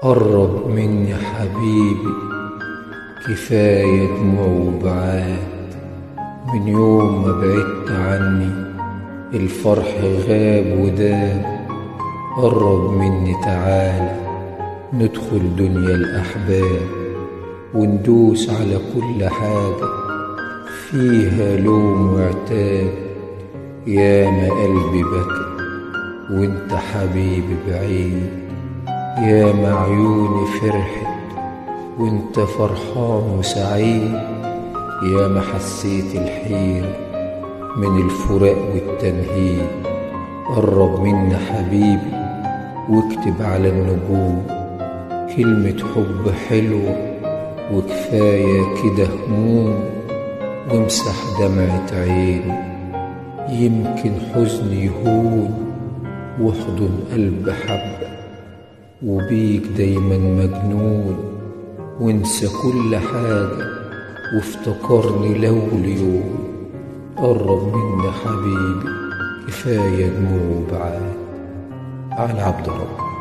قرب مني حبيبي، كفاية دموع وبعاد. من يوم ما بعدت عني الفرح غاب وداب. قرب مني تعالى ندخل دنيا الأحباب، وندوس على كل حاجة فيها لوم وعتاب. ياما قلبي بكى وانت حبيبي بعيد، ياما عيوني فرحت وانت فرحان وسعيد. ياما حسيت الحيرة من الفراق والتنهيد. قرب منا حبيبي واكتب على النجوم كلمة حب حلوة، وكفاية كده هموم. وامسح دمعة عيني يمكن حزني يهون، واحضن قلب حبة وبيك دايما مجنون. وانسى كل حاجة وافتكرني لو اليوم. قرب منا حبيبي كفاية دموع وبعاد. على عبد رب.